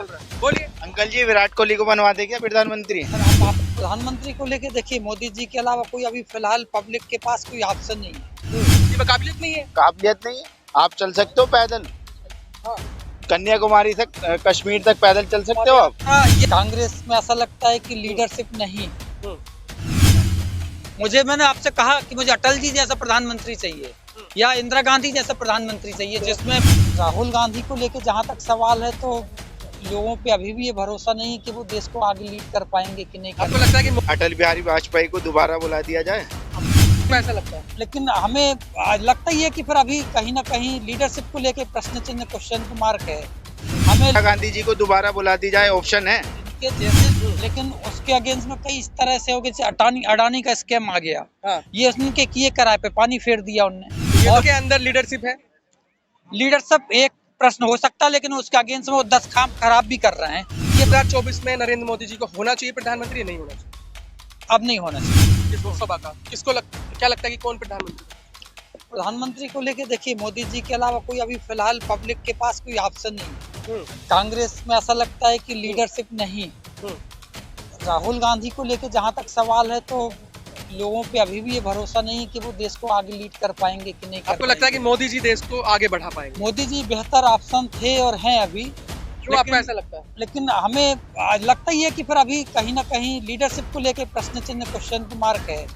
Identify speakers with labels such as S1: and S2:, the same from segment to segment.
S1: बोल रहे हैं, बोलिए।
S2: अंकल जी, विराट कोहली को बनवा दे क्या प्रधानमंत्री?
S3: सर आप प्रधानमंत्री को लेके देखिए, मोदी जी के अलावा कोई अभी फिलहाल पब्लिक के पास कोई ऑप्शन नहीं है।
S1: ये में काबिलियत नहीं है।
S2: काबिलियत नहीं है। आप चल सकते हो पैदल?
S1: हाँ।
S2: कन्याकुमारी से कश्मीर तक पैदल चल सकते हो आप?
S3: ये कांग्रेस में ऐसा लगता है कि लीडरशिप नहीं। मैंने आपसे कहा कि मुझे अटल जी जैसा प्रधानमंत्री चाहिए या इंदिरा गांधी जैसा प्रधानमंत्री चाहिए, जिसमें राहुल गांधी को लेके जहां तक सवाल है तो लोगों पे अभी भी ये भरोसा नहीं कि वो देश को आगे लीड कर पाएंगे कि नहीं कर
S1: आपको लगता है कि
S2: अटल बिहारी वाजपेयी को दोबारा बुला दिया जाए?
S1: आपको ऐसा लगता है?
S3: लेकिन हमें लगता ही है कि फिर अभी कहीं ना कहीं लीडरशिप को लेके प्रश्न चिन्ह, क्वेश्चन मार्क है। हमें
S2: इंदिरा गांधी जी को दोबारा बुला दी जाए, ऑप्शन है?
S3: के जैसे, लेकिन उसके अगेंस्ट में कई इस तरह से हो गए, अडानी का स्कैम आ गया।
S1: हाँ।
S3: ये उनके किए कराए पे पानी फेर दिया उनने।
S1: ये
S3: और
S1: के अंदर लीडरशिप है।
S3: लीडरशिप एक प्रश्न हो सकता है, लेकिन उसके अगेंस्ट में वो 10 काम खराब भी कर रहे हैं।
S1: ये 2024 में नरेंद्र मोदी जी को होना चाहिए प्रधानमंत्री, नहीं होना चाहिए?
S3: अब नहीं होना चाहिए।
S1: इस लोकसभा का क्या लगता है कि कौन प्रधानमंत्री?
S3: प्रधानमंत्री को लेके देखिए, मोदी जी के अलावा कोई अभी फिलहाल पब्लिक के पास कोई ऑप्शन नहीं है। कांग्रेस में ऐसा लगता है कि लीडरशिप नहीं। राहुल गांधी को लेके जहां तक सवाल है तो लोगों पे अभी भी ये भरोसा नहीं कि वो देश को आगे लीड कर पाएंगे कि नहीं कर
S1: आपको लगता है कि मोदी जी देश को आगे बढ़ा पाएंगे?
S3: मोदी जी बेहतर ऑप्शन थे और हैं अभी।
S1: क्यों आपको ऐसा लगता है?
S3: लेकिन हमें लगता ही है कि फिर अभी कहीं ना कहीं लीडरशिप को लेके प्रश्न चिन्ह, क्वेश्चन मार्क है।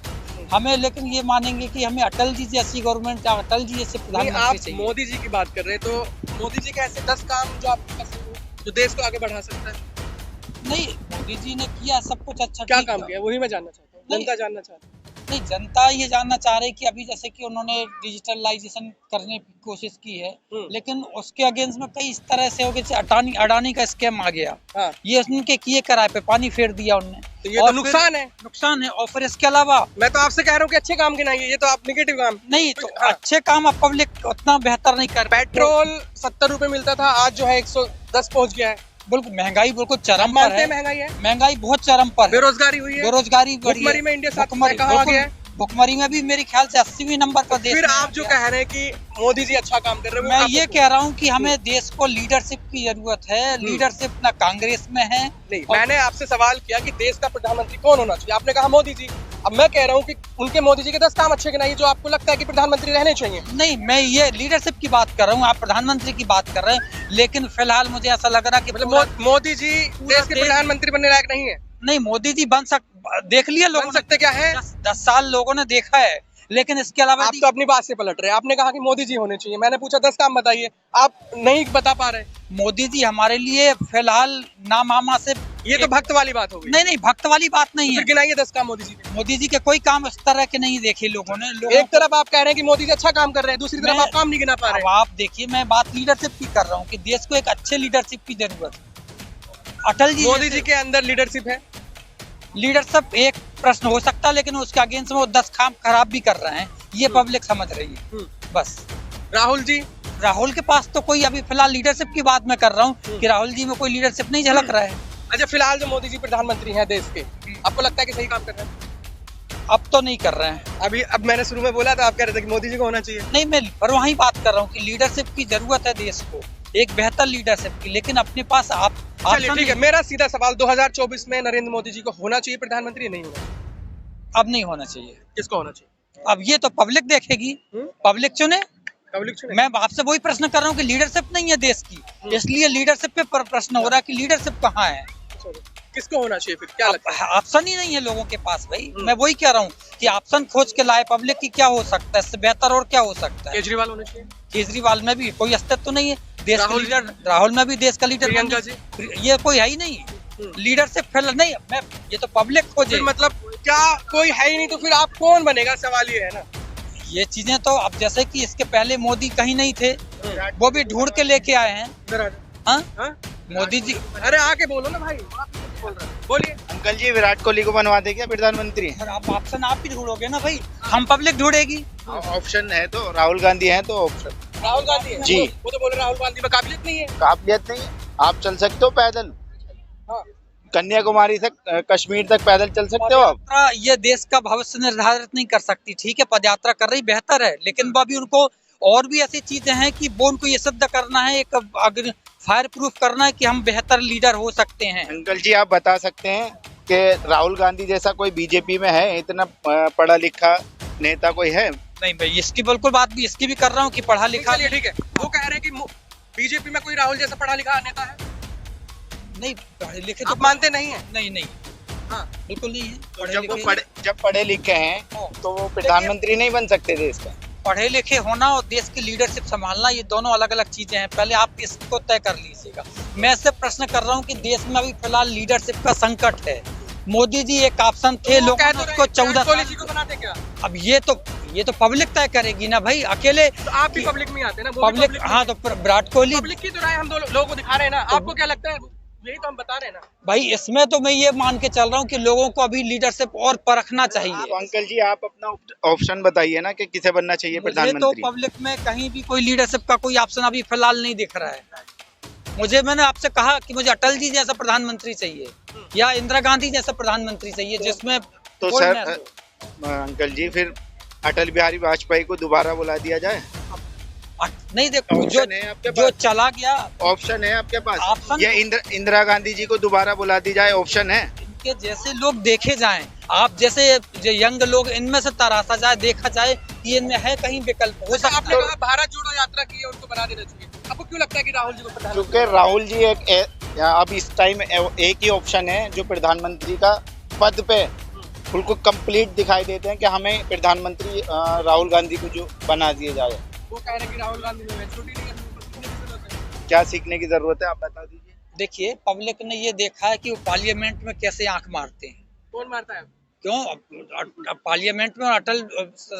S3: हमें लेकिन ये मानेंगे कि हमें अटल जी जैसी गवर्नमेंट, अटल जी जैसे प्रधानमंत्री
S1: आप
S3: चाहिए।
S1: मोदी जी की बात कर रहे हैं तो मोदी जी के ऐसे 10 काम जो आपको पसंद हो, जो देश को आगे बढ़ा सकता है?
S3: नहीं, मोदी जी ने किया सब कुछ अच्छा।
S1: क्या काम किया वही मैं जानना चाहता हूँ, जनता जानना चाहती है।
S3: नहीं, जनता ये जानना चाह रही कि अभी जैसे कि उन्होंने डिजिटलाइजेशन करने की कोशिश की है, लेकिन उसके अगेंस्ट में कई इस तरह से हो गए, अडानी का स्कैम आ गया।
S1: हाँ।
S3: ये उनके किए कराए पे पानी फेर दिया उनने।
S1: तो ये तो नुकसान है।
S3: और फिर इसके अलावा
S1: मैं तो आपसे कह रहा हूँ कि अच्छे काम गिनाइए, ये तो आप निगेटिव काम।
S3: नहीं तो
S1: हाँ।
S3: अच्छे काम अब पब्लिक उतना बेहतर नहीं कर।
S1: पेट्रोल 70 रुपए मिलता था, आज जो है 110 पहुँच गया है।
S3: बिल्कुल महंगाई बिल्कुल चरम पर
S1: मानते
S3: है।
S1: हैं महंगाई है?
S3: महंगाई बहुत चरम पर है।
S1: बेरोजगारी हुई है?
S3: बेरोजगारी बढ़ी है।
S1: भुखमरी में इंडिया 7 कहाँ आ गया है?
S3: भुखमरी में भी मेरे ख्याल से 80वें नंबर पर देश
S1: फिर
S3: में
S1: आप
S3: आ
S1: जो
S3: गया।
S1: कह रहे हैं कि मोदी जी अच्छा काम कर रहे हैं,
S3: मैं ये कह रहा हूँ कि हमें देश को लीडरशिप की जरूरत है। लीडरशिप ना कांग्रेस में है।
S1: नहीं, मैंने आपसे सवाल किया कि देश का प्रधानमंत्री कौन होना चाहिए, आपने कहा मोदी जी। अब मैं कह रहा हूँ कि उनके मोदी जी के 10 काम अच्छे गिनाइए जो आपको लगता है कि प्रधानमंत्री रहने चाहिए।
S3: नहीं, मैं ये लीडरशिप की बात कर रहा हूँ, आप प्रधानमंत्री की बात कर रहे हैं, लेकिन फिलहाल मुझे ऐसा लग रहा है कि
S1: मतलब मोदी जी देश के प्रधानमंत्री बनने लायक नहीं है?
S3: नहीं, मोदी जी देख लिया लोगों ने।
S1: सकते क्या है?
S3: 10 साल लोगों ने देखा है, लेकिन इसके अलावा
S1: आप तो अपनी बात से पलट रहे हैं। आपने कहा कि मोदी जी होने चाहिए, मैंने पूछा 10 काम बताइए, आप नहीं बता पा रहे।
S3: मोदी जी हमारे लिए फिलहाल नामामा से।
S1: ये तो भक्त वाली बात हो गई।
S3: नहीं, भक्त वाली बात नहीं है।
S1: गिनाइए 10 काम मोदी जी के।
S3: मोदी जी के कोई काम इस तरह के नहीं देखे लोगों ने।
S1: एक तरफ आप कह रहे हैं कि मोदी जी अच्छा काम कर रहे हैं, दूसरी तरफ आप काम नहीं गिना पा रहे।
S3: अब आप देखिए, मैं बात लीडरशिप की कर रहा हूँ कि देश को एक अच्छे लीडरशिप की जरूरत है। अटल जी,
S1: मोदी जी के अंदर लीडरशिप है।
S3: लीडरशिप एक प्रश्न हो सकता है, लेकिन उसके अगेंस्ट में वो 10 काम खराब भी कर रहे हैं। ये पब्लिक समझ रही है बस। राहुल के पास तो कोई अभी फिलहाल लीडरशिप की बात मैं कर रहा हूँ कि राहुल जी में कोई लीडरशिप नहीं झलक रहा है।
S1: अच्छा, फिलहाल जो मोदी जी प्रधानमंत्री हैं देश के, आपको लगता है कि सही काम कर रहे हैं?
S3: अब तो नहीं कर रहे हैं।
S1: अब मैंने शुरू में बोला था, आप कह रहे थे कि मोदी जी को होना चाहिए।
S3: नहीं, मैं पर वही बात कर रहा हूँ कि लीडरशिप की जरूरत है देश को, एक बेहतर लीडरशिप की, लेकिन अपने पास आप
S1: चलिए ठीक है। मेरा सीधा सवाल, 2024 में नरेंद्र मोदी जी को होना चाहिए प्रधानमंत्री, नहीं होना चाहिए?
S3: अब नहीं होना चाहिए।
S1: किसको होना चाहिए?
S3: अब ये तो पब्लिक देखेगी, पब्लिक चुने।
S1: पब्लिक चुने।
S3: मैं आपसे वही प्रश्न कर रहा हूँ कि लीडरशिप नहीं है देश की, इसलिए लीडरशिप पे प्रश्न हो रहा है कि लीडरशिप कहाँ है।
S1: किसको होना चाहिए फिर, क्या लगता है?
S3: ऑप्शन ही नहीं है लोगों के पास भाई। मैं वही कह रहा हूँ कि ऑप्शन खोज के लाए पब्लिक की, क्या हो सकता है इससे बेहतर और क्या हो सकता है।
S1: केजरीवाल होना चाहिए।
S3: केजरीवाल में भी कोई अस्तित्व नहीं है देश का लीडर। राहुल में भी देश का लीडर,
S1: प्रियंका जी,
S3: ये कोई है ही नहीं लीडरशिप। फिर नहीं, मैं ये तो पब्लिक खोजे।
S1: मतलब क्या कोई है ही नहीं तो फिर आप कौन बनेगा, सवाल ये है ना।
S3: ये चीजें तो अब जैसे कि इसके पहले मोदी कहीं नहीं थे, वो भी ढूंढ के लेके आए हैं। हाँ, मोदी जी।
S1: अरे आके बोलो ना भाई, बोलिए।
S2: अंकल जी, विराट कोहली को बनवा दे क्या प्रधानमंत्री?
S3: सर आप ऑप्शन आप ही ढूंढोगे ना भाई, हम पब्लिक ढूंढेगी।
S2: ऑप्शन है तो राहुल गांधी है तो ऑप्शन।
S1: राहुल गांधी है
S2: जी।
S1: वो तो बोल रहे राहुल गांधी में काबिलियत नहीं है।
S2: काबिलियत नहीं है। आप चल सकते हो पैदल?
S1: हाँ।
S2: कन्याकुमारी से कश्मीर तक पैदल चल सकते हो आप?
S3: ये देश का भविष्य निर्धारित नहीं कर सकती। ठीक है, पदयात्रा कर रही बेहतर है, लेकिन वो अभी उनको और भी ऐसी चीजें हैं कि वो उनको ये सिद्ध करना है, एक फायर प्रूफ करना है कि हम बेहतर लीडर हो सकते हैं।
S2: अंकल जी आप बता सकते हैं कि राहुल गांधी जैसा कोई बीजेपी में है, इतना पढ़ा लिखा नेता कोई है?
S3: नहीं भाई, इसकी बिल्कुल बात भी इसकी भी कर रहा हूँ कि पढ़ा लिखा
S1: चलिए ठीक है, वो कह रहे हैं कि बीजेपी में कोई राहुल जैसा पढ़ा लिखा नेता है?
S3: नहीं, पढ़े लिखे
S1: आप मानते नहीं है?
S3: नहीं नहीं,
S1: हाँ,
S3: बिल्कुल नहीं है।
S2: जब पढ़े लिखे हैं तो वो प्रधानमंत्री नहीं बन सकते देश का?
S3: पढ़े लिखे होना और देश की लीडरशिप संभालना ये दोनों अलग अलग चीजें हैं। पहले आप इसको तय कर लीजिएगा। मैं सिर्फ प्रश्न कर रहा हूँ कि देश में अभी फिलहाल लीडरशिप का संकट है। मोदी जी एक ऑप्शन थे, लोग उसको 14
S1: पॉलिसी को बनाते क्या?
S3: अब ये तो पब्लिक तय करेगी ना भाई, अकेले।
S1: तो आप भी पब्लिक में आते हैं ना?
S3: पब्लिक, हाँ, तो विराट कोहली
S1: पब्लिक की तो राय हम दो लोगों को दिखा रहे हैं ना। आपको क्या लगता है? यही तो हम बता रहे हैं ना
S3: भाई। इसमें तो मैं ये मान के चल रहा हूँ कि लोगों को अभी लीडरशिप और परखना चाहिए।
S2: तो अंकल जी आप अपना ऑप्शन बताइए ना कि किसे बनना चाहिए
S3: मुझे
S2: प्रधानमंत्री?
S3: तो पब्लिक में कहीं भी कोई लीडरशिप का कोई ऑप्शन अभी फिलहाल नहीं दिख रहा है। मैंने आपसे कहा कि मुझे अटल जी जैसा प्रधानमंत्री चाहिए या इंदिरा गांधी जैसा प्रधानमंत्री चाहिए, जिसमें
S2: तो सर अंकल जी फिर अटल बिहारी वाजपेयी को दोबारा बुला दिया जाए?
S3: नहीं, देखो जो चला गया
S2: ऑप्शन है आपके पास।
S3: ऑप्शन
S2: ये इंदिरा गांधी जी को दोबारा बुला दी जाए, ऑप्शन है?
S3: इनके जैसे लोग देखे जाएं, आप जैसे जो यंग लोग, इनमें से तराशा जाए, देखा जाए कि इनमें है कहीं विकल्प हो सकता है।
S1: आपने कहा भारत जोड़ो यात्रा की है, उनको बना देना चाहिए। आपको क्यों लगता है कि राहुल जी को प्रधानमंत्री?
S2: क्योंकि राहुल जी अब इस टाइम एक ही ऑप्शन है जो प्रधानमंत्री का पद पे बिल्कुल कंप्लीट दिखाई देते हैं कि हमें प्रधानमंत्री राहुल गांधी को जो बना दिया जाए।
S1: वो कह रहे हैं कि राहुल गांधी में मैच्योरिटी नहीं है, उनको सीखने की जरूरत है।
S2: क्या सीखने की जरूरत है, आप बता दीजिए।
S3: देखिए, पब्लिक ने ये देखा है कि वो पार्लियामेंट में कैसे आंख मारते हैं।
S1: कौन मारता है?
S3: क्यों? अब पार्लियामेंट में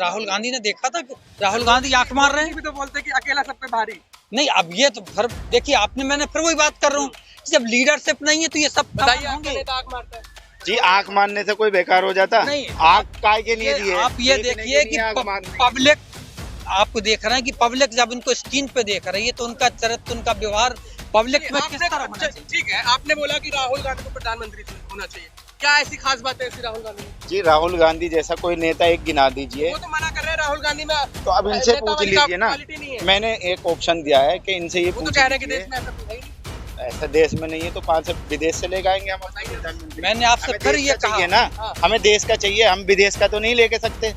S3: राहुल गांधी ने देखा था कि राहुल गांधी आंख मार रहे हैं।
S1: भी तो बोलते हैं कि अकेला सब पे भारी।
S3: नहीं, अब ये तो फिर देखिए, मैंने फिर वही बात कर रहा हूँ, जब लीडरशिप नहीं है तो ये सब
S1: बताइए, आपका नेता आंख मारता है?
S2: जी आंख मारने से कोई बेकार हो जाता?
S3: नहीं,
S2: आंख काय के लिए दी है?
S3: आप ये देखिए कि पब्लिक, आप देख रहे हैं कि पब्लिक जब इनको स्क्रीन पे देख रही है तो उनका चरित्र, उनका व्यवहार पब्लिक में किस तरह होना चाहिए।
S1: ठीक है, आपने बोला कि राहुल गांधी को प्रधानमंत्री होना चाहिए, क्या ऐसी खास बात है राहुल गांधी में?
S2: जी राहुल गांधी जैसा कोई नेता एक गिना दीजिए।
S1: वो तो मना कर रहे हैं राहुल गांधी में,
S2: तो अब इनसे पूछ लीजिए ना। मैंने एक ऑप्शन दिया है कि इनसे ये
S1: पूछ कह रहे हैं कि देश में ऐसा कुछ है ही नहीं।
S2: ऐसा देश में नहीं है तो 5 विदेश से ले आएंगे हम प्रधानमंत्री।
S3: मैंने आपसे फिर ये कहा
S2: ना, हमें देश का चाहिए, हम विदेश का तो नहीं लेके सकते।